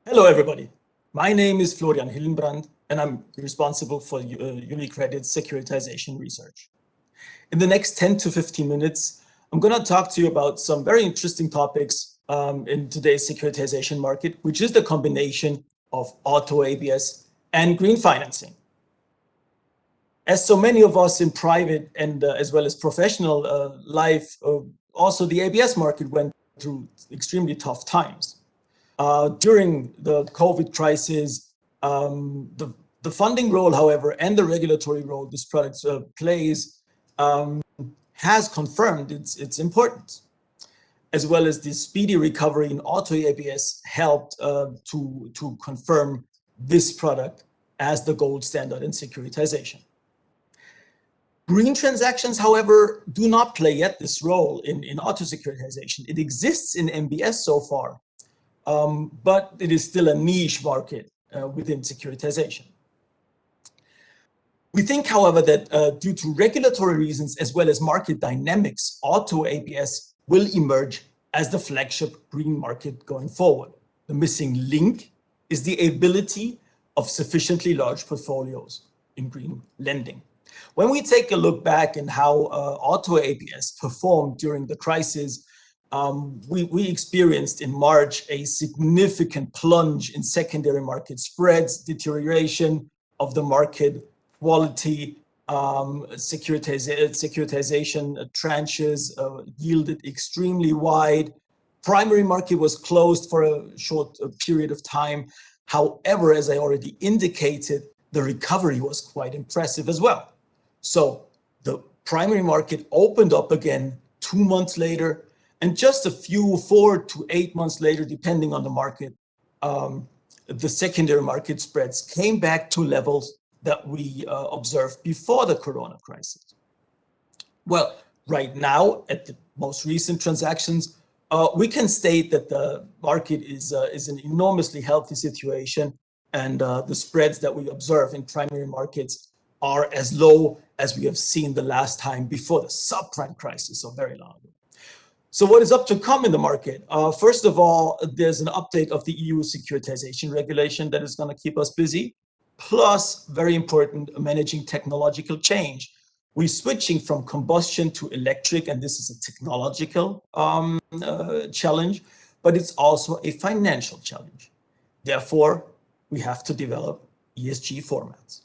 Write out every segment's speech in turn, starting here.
Hello, everybody. My name is Florian Hillenbrand, and I'm responsible for UniCredit's securitization research. In the next 10 to 15 minutes, I'm going to talk to you about some very interesting topics in today's securitization market, which is the combination of auto ABS and green financing. As so many of us in private and as well as professional life, also the ABS market went through extremely tough times. During the COVID crisis, the funding role, however, and the regulatory role this product plays has confirmed its importance, as well as the speedy recovery in auto ABS helped to confirm this product as the gold standard in securitization. Green transactions, however, do not play yet this role in auto securitization. It exists in MBS so far, but it is still a niche market within securitization. We think, however, that due to regulatory reasons as well as market dynamics, auto ABS will emerge as the flagship green market going forward. The missing link is the ability of sufficiently large portfolios in green lending. When we take a look back at how auto ABS performed during the crisis, we experienced in March a significant plunge in secondary market spreads, deterioration of the market quality, securitization tranches yielded extremely wide. Primary market was closed for a short period of time. However, as I already indicated, the recovery was quite impressive as well. So the primary market opened up again 2 months later, and just a few 4 to 8 months later, depending on the market, the secondary market spreads came back to levels that we observed before the Corona crisis. Well, right now, at the most recent transactions, we can state that the market is an enormously healthy situation, and the spreads that we observe in primary markets are as low as we have seen the last time before the subprime crisis, so very long ago. So what is up to come in the market? First of all, there's an update of the EU securitization regulation that is going to keep us busy. Plus, very important, managing technological change. We're switching from combustion to electric, and this is a technological challenge, but it's also a financial challenge. Therefore, we have to develop ESG formats.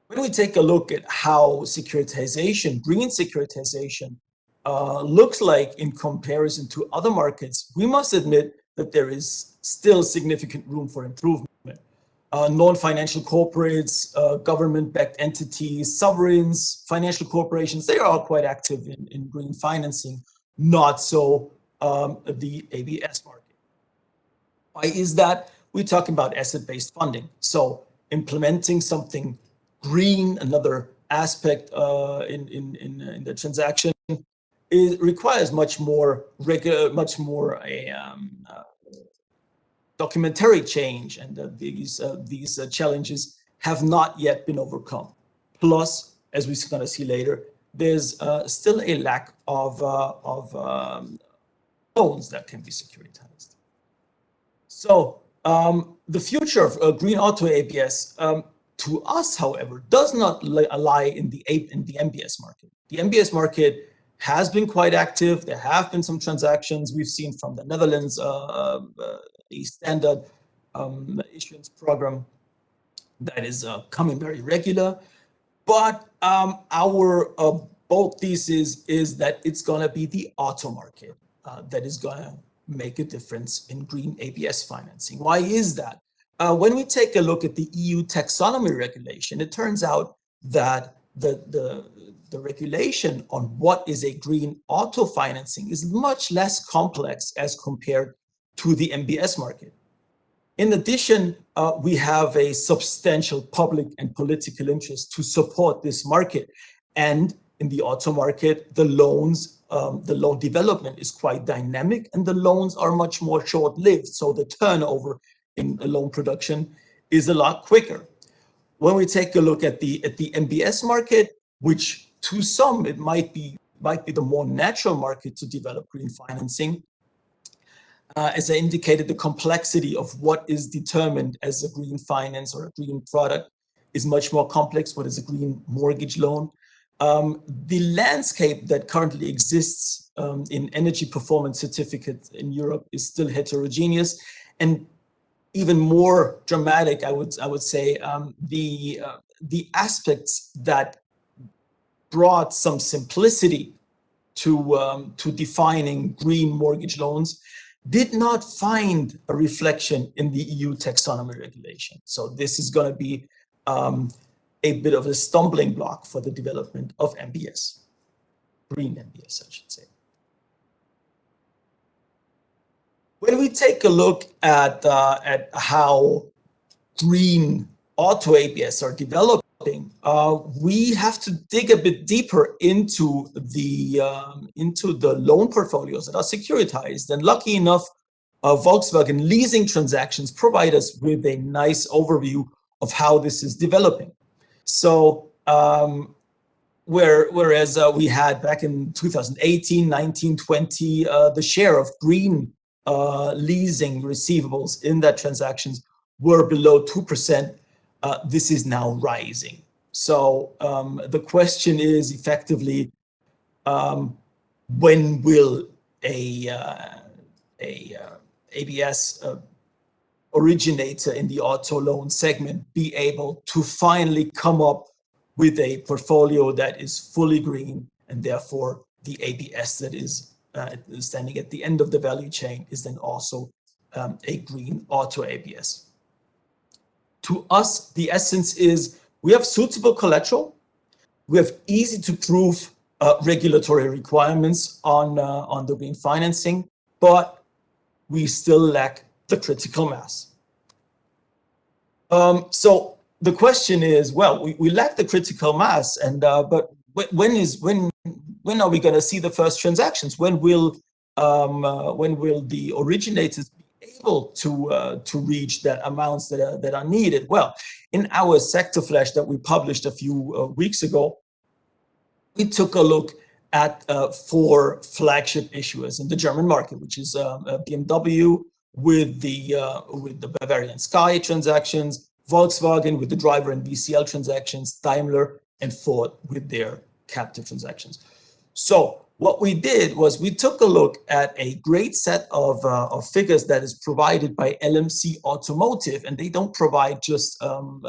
When we take a look at how securitization, green securitization, looks like in comparison to other markets, we must admit that there is still significant room for improvement. Non-financial corporates, government-backed entities, sovereigns, financial corporations, they are all quite active in green financing, not so the ABS market. Why is that? We're talking about asset-based funding. So implementing something green, another aspect in the transaction, it requires much more documentary change, and these challenges have not yet been overcome. Plus, as we're going to see later, there's still a lack of loans that can be securitized. So the future of green auto ABS, to us, however, does not lie in the MBS market. The MBS market has been quite active. There have been some transactions we've seen from the Netherlands, a standard issuance program that is coming very regular. But our bold thesis is that it's going to be the auto market that is going to make a difference in green ABS financing. Why is that? When we take a look at the EU taxonomy regulation, it turns out that the regulation on what is a green auto financing is much less complex as compared to the MBS market. In addition, we have a substantial public and political interest to support this market. And in the auto market, the loan development is quite dynamic, and the loans are much more short-lived. So the turnover in loan production is a lot quicker. when we take a look at the MBS market, which to some it might be the more natural market to develop green financing, as I indicated, the complexity of what is determined as a green finance or a green product is much more complex. What is a green mortgage loan? The landscape that currently exists in energy performance certificates in Europe is still heterogeneous, and even more dramatic, I would say, the aspects that brought some simplicity to defining green mortgage loans did not find a reflection in the EU taxonomy regulation. So this is going to be a bit of a stumbling block for the development of MBS, green MBS, I should say. When we take a look at how green auto ABS are developing, we have to dig a bit deeper into the loan portfolios that are securitized. And lucky enough, Volkswagen leasing transactions provide us with a nice overview of how this is developing. So whereas we had back in 2018, 19, 20, the share of green leasing receivables in that transactions were below 2%, this is now rising. So the question is effectively, when will a ABS originator in the auto loan segment be able to finally come up with a portfolio that is fully green, and therefore the ABS that is standing at the end of the value chain is then also a green auto ABS. To us, the essence is we have suitable collateral, we have easy to prove regulatory requirements on the green financing, but we still lack the critical mass. So the question is, well, we lack the critical mass, and but when are we going to see the first transactions? When will the originators be able to reach that amounts that are needed? Well, in our sector flash that we published a few weeks ago, we took a look at 4 flagship issuers in the German market, which is BMW with the Bavarian Sky transactions, Volkswagen with the driver and VCL transactions, Daimler and Ford with their captive transactions. So what we did was we took a look at a great set of figures that is provided by LMC Automotive, and they don't provide just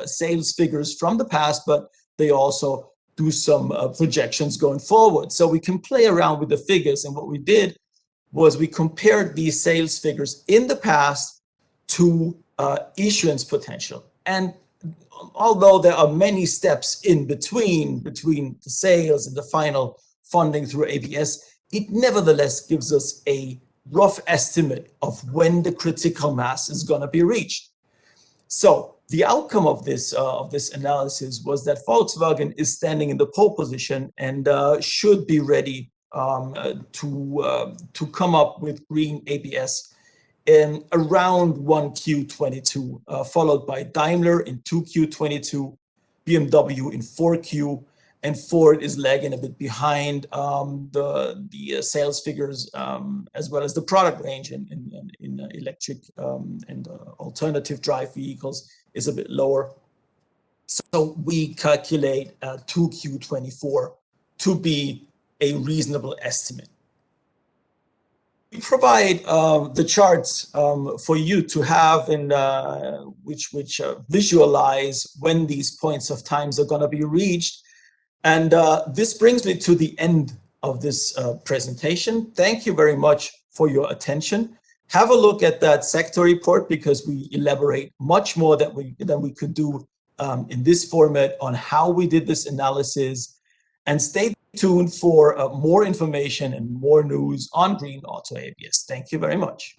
sales figures from the past, but they also do some projections going forward. So we can play around with the figures, and what we did was we compared these sales figures in the past to issuance potential. And although there are many steps in between the sales and the final funding through ABS, it nevertheless gives us a rough estimate of when the critical mass is going to be reached. So the outcome of this analysis was that Volkswagen is standing in the pole position and should be ready to come up with green ABS in around 1Q22, followed by Daimler in 2Q22, BMW in 4Q, and Ford is lagging a bit behind. The sales figures as well as the product range in electric and alternative drive vehicles is a bit lower. So we calculate 2Q24 to be a reasonable estimate. We provide the charts for you to have in which visualize when these points of times are going to be reached. And this brings me to the end of this presentation. Thank you very much for your attention. Have a look at that sector report, because we elaborate much more than we could do in this format on how we did this analysis. And stay tuned for more information and more news on Green Auto ABS. Thank you very much.